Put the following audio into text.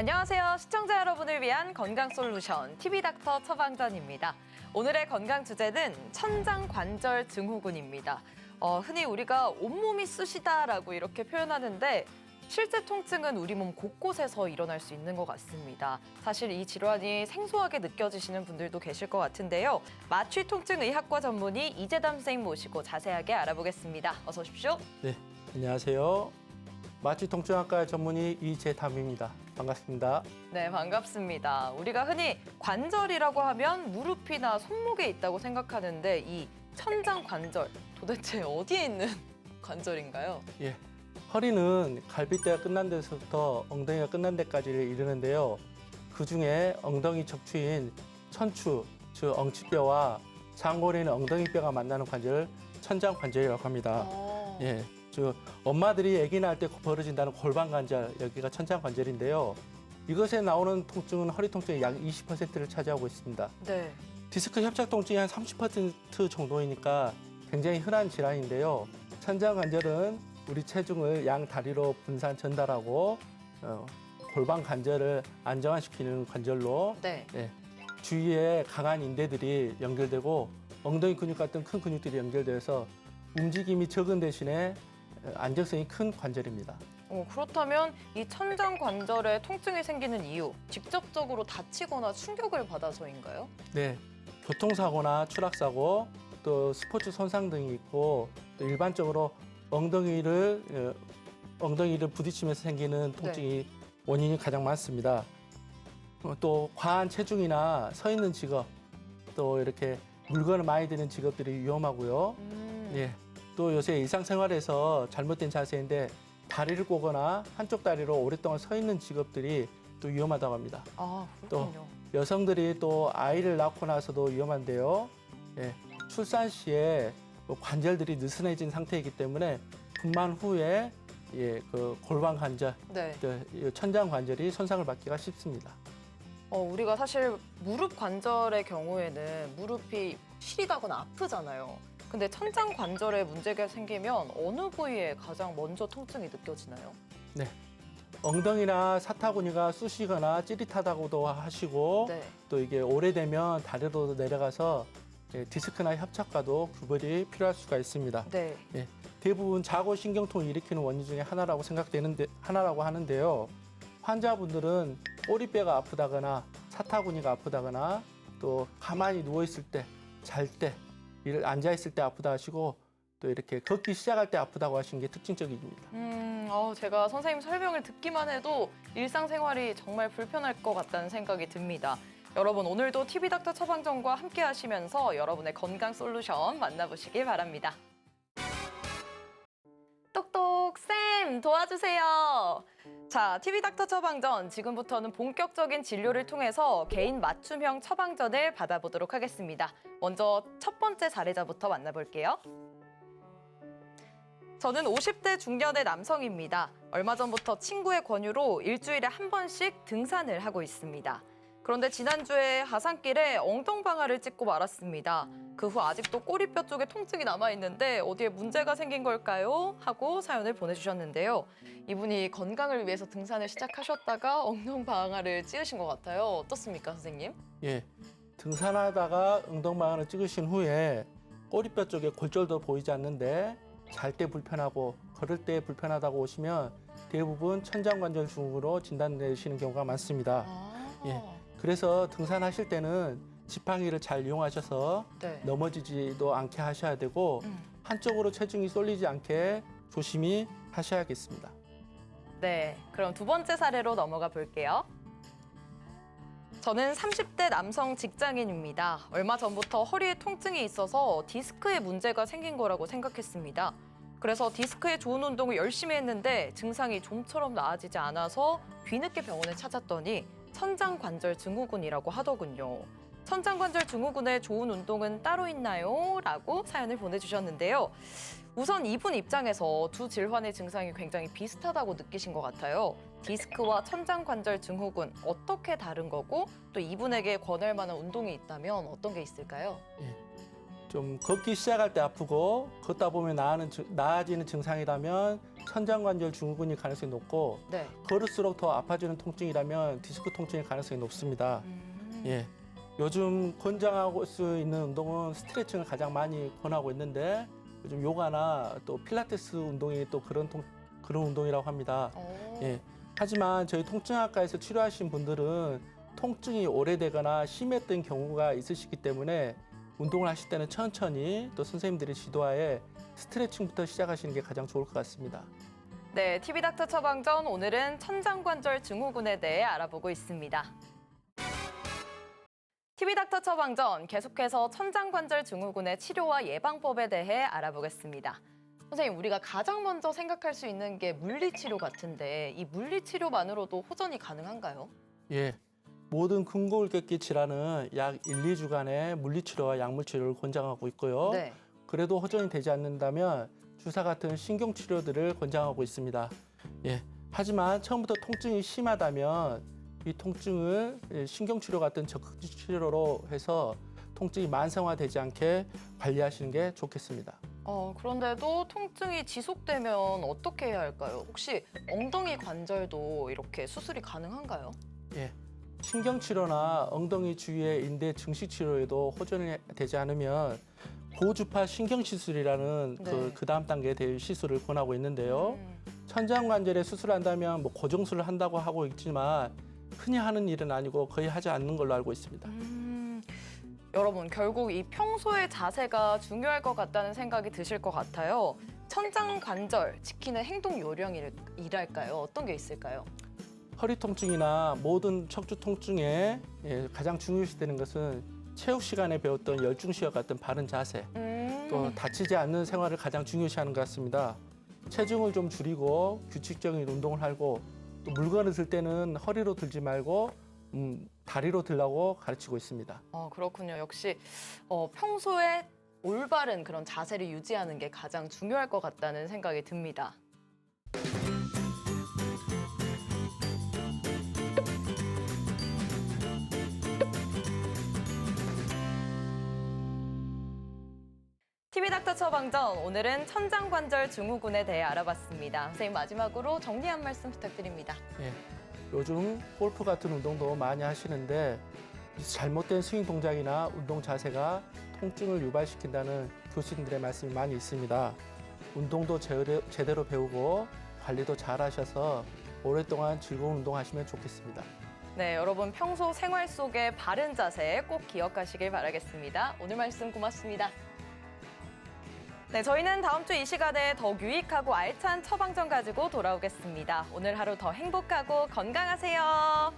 안녕하세요. 시청자 여러분을 위한 건강솔루션 TV닥터 처방전입니다. 오늘의 건강 주제는 천장관절 증후군입니다. 흔히 우리가 온몸이 쑤시다라고 이렇게 표현하는데 실제 통증은 우리 몸 곳곳에서 일어날 수 있는 것 같습니다. 사실 이 질환이 생소하게 느껴지시는 분들도 계실 것 같은데요. 마취통증의학과 전문의 이재담 선생님 모시고 자세하게 알아보겠습니다. 어서 오십시오. 네, 안녕하세요. 마취통증학과 전문의 이재담입니다. 반갑습니다. 네, 반갑습니다. 우리가 흔히 관절이라고 하면 무릎이나 손목에 있다고 생각하는데 이 천장관절, 도대체 어디에 있는 관절인가요? 예, 허리는 갈비뼈가 끝난 데서부터 엉덩이가 끝난 데까지를 이르는데요. 그중에 엉덩이 척추인 천추, 즉 엉치뼈와 상골인 엉덩이뼈가 만나는 관절을 천장관절이라고 합니다. 예, 즉 엄마들이 아기 낳을 때 벌어진다는 골반관절, 여기가 천장관절인데요. 이것에 나오는 통증은 허리 통증의 약 20%를 차지하고 있습니다. 네. 디스크 협착 통증이 한 30% 정도이니까 굉장히 흔한 질환인데요. 천장관절은 우리 체중을 양 다리로 분산 전달하고 골반 관절을 안정화시키는 관절로 네. 주위에 강한 인대들이 연결되고 엉덩이 근육 같은 큰 근육들이 연결돼서 움직임이 적은 대신에 안정성이 큰 관절입니다. 그렇다면 이 천장관절에 통증이 생기는 이유, 직접적으로 다치거나 충격을 받아서인가요? 네, 교통사고나 추락사고, 또 스포츠 손상 등이 있고, 또 일반적으로 엉덩이를 부딪히면서 생기는 통증이 원인이 가장 많습니다. 또 과한 체중이나 서 있는 직업, 또 이렇게 물건을 많이 드는 직업들이 위험하고요. 예, 또 요새 일상생활에서 잘못된 자세인데 다리를 꼬거나 한쪽 다리로 오랫동안 서 있는 직업들이 또 위험하다고 합니다. 아, 그렇군요. 또 여성들이 또 아이를 낳고 나서도 위험한데요. 예, 출산 시에 관절들이 느슨해진 상태이기 때문에 분만 후에 그 골반 관절, 네. 천장 관절이 손상을 받기가 쉽습니다. 우리가 사실 무릎 관절의 경우에는 무릎이 시리다거나 아프잖아요. 근데 천장관절에 문제가 생기면 어느 부위에 가장 먼저 통증이 느껴지나요? 네, 엉덩이나 사타구니가 쑤시거나 찌릿하다고도 하시고 또 이게 오래되면 다리로 내려가서 디스크나 협착과도 구별이 필요할 수가 있습니다. 네. 대부분 자골신경통을 일으키는 원인 중에 하나라고 하는데요. 환자분들은 꼬리뼈가 아프다거나 사타구니가 아프다거나 또 가만히 누워 있을 때, 잘 때, 앉아 있을 때 아프다 하시고 또 이렇게 걷기 시작할 때 아프다고 하시는 게 특징적입니다. 제가 선생님 설명을 듣기만 해도 일상생활이 정말 불편할 것 같다는 생각이 듭니다. 여러분 오늘도 TV닥터 처방전과 함께 하시면서 여러분의 건강 솔루션 만나보시길 바랍니다. 똑똑 쌤 도와주세요. 자, TV닥터 처방전 지금부터는 본격적인 진료를 통해서 개인 맞춤형 처방전을 받아보도록 하겠습니다. 먼저 첫 번째 사례자부터 만나볼게요. 저는 50대 중년의 남성입니다. 얼마 전부터 친구의 권유로 일주일에 한 번씩 등산을 하고 있습니다. 그런데 지난주에 하산길에 엉덩방아를 찍고 말았습니다. 그 후 아직도 꼬리뼈 쪽에 통증이 남아있는데 어디에 문제가 생긴 걸까요? 하고 사연을 보내주셨는데요. 이분이 건강을 위해서 등산을 시작하셨다가 엉덩방아를 찌으신 것 같아요. 어떻습니까, 선생님? 예, 등산하다가 엉덩방아를 찍으신 후에 꼬리뼈 쪽에 골절도 보이지 않는데 잘 때 불편하고 걸을 때 불편하다고 오시면 대부분 천장관절 증후군으로 진단되시는 경우가 많습니다. 그래서 등산하실 때는 지팡이를 잘 이용하셔서 넘어지지도 않게 하셔야 되고 한쪽으로 체중이 쏠리지 않게 조심히 하셔야겠습니다. 네, 그럼 두 번째 사례로 넘어가 볼게요. 저는 30대 남성 직장인입니다. 얼마 전부터 허리에 통증이 있어서 디스크에 문제가 생긴 거라고 생각했습니다. 그래서 디스크에 좋은 운동을 열심히 했는데 증상이 좀처럼 나아지지 않아서 뒤늦게 병원에 찾았더니 천장관절 증후군이라고 하더군요. 천장관절 증후군에 좋은 운동은 따로 있나요? 라고 사연을 보내주셨는데요. 우선 이분 입장에서 두 질환의 증상이 굉장히 비슷하다고 느끼신 것 같아요. 디스크와 천장관절 증후군 어떻게 다른 거고 또 이분에게 권할 만한 운동이 있다면 어떤 게 있을까요? 좀 걷기 시작할 때 아프고 걷다 보면 나아지는 증상이라면 천장관절 증후군일 가능성이 높고 네. 걸을수록 더 아파지는 통증이라면 디스크 통증일 가능성이 높습니다. 예. 요즘 권장하고 수 있는 운동은 스트레칭을 가장 많이 권하고 있는데 요즘 요가나 또 필라테스 운동이 또 그런 운동이라고 합니다. 예. 하지만 저희 통증학과에서 치료하신 분들은 통증이 오래되거나 심했던 경우가 있으시기 때문에 운동을 하실 때는 천천히 또 선생님들의 지도하에 스트레칭부터 시작하시는 게 가장 좋을 것 같습니다. 네, TV닥터 처방전 오늘은 천장관절 증후군에 대해 알아보고 있습니다. TV닥터 처방전 계속해서 천장관절 증후군의 치료와 예방법에 대해 알아보겠습니다. 선생님, 우리가 가장 먼저 생각할 수 있는 게 물리치료 같은데 이 물리치료만으로도 호전이 가능한가요? 예. 모든 근골격계 질환은 약 1, 2주간의 물리치료와 약물치료를 권장하고 있고요. 네. 그래도 호전이 되지 않는다면 주사 같은 신경치료들을 권장하고 있습니다. 예. 하지만 처음부터 통증이 심하다면 이 통증을 신경치료 같은 적극치료로 해서 통증이 만성화되지 않게 관리하시는 게 좋겠습니다. 그런데도 통증이 지속되면 어떻게 해야 할까요? 혹시 엉덩이 관절도 이렇게 수술이 가능한가요? 예. 신경치료나 엉덩이 주위의 인대 증식치료에도 호전이 되지 않으면 고주파 신경시술이라는 네. 그 다음 단계에 대한 시술을 권하고 있는데요. 천장관절에 수술한다면 뭐 고정술을 한다고 하고 있지만 흔히 하는 일은 아니고 거의 하지 않는 걸로 알고 있습니다. 여러분, 결국 이 평소의 자세가 중요할 것 같다는 생각이 드실 것 같아요. 천장관절 지키는 행동 요령이랄까요? 어떤 게 있을까요? 허리 통증이나 모든 척추 통증에 가장 중요시되는 것은 체육 시간에 배웠던 열중시와 같은 바른 자세, 또 다치지 않는 생활을 가장 중요시하는 것 같습니다. 체중을 좀 줄이고 규칙적인 운동을 하고 또 물건을 들 때는 허리로 들지 말고 다리로 들라고 가르치고 있습니다. 그렇군요. 역시 평소에 올바른 그런 자세를 유지하는 게 가장 중요할 것 같다는 생각이 듭니다. TV닥터 처방전, 오늘은 천장관절 증후군에 대해 알아봤습니다. 선생님, 마지막으로 정리 한 말씀 부탁드립니다. 예, 요즘 골프 같은 운동도 많이 하시는데 잘못된 스윙 동작이나 운동 자세가 통증을 유발시킨다는 교수님들의 말씀이 많이 있습니다. 운동도 제대로 배우고 관리도 잘 하셔서 오랫동안 즐거운 운동하시면 좋겠습니다. 네, 여러분 평소 생활 속의 바른 자세 꼭 기억하시길 바라겠습니다. 오늘 말씀 고맙습니다. 네, 저희는 다음 주 이 시간에 더 유익하고 알찬 처방전 가지고 돌아오겠습니다. 오늘 하루 더 행복하고 건강하세요.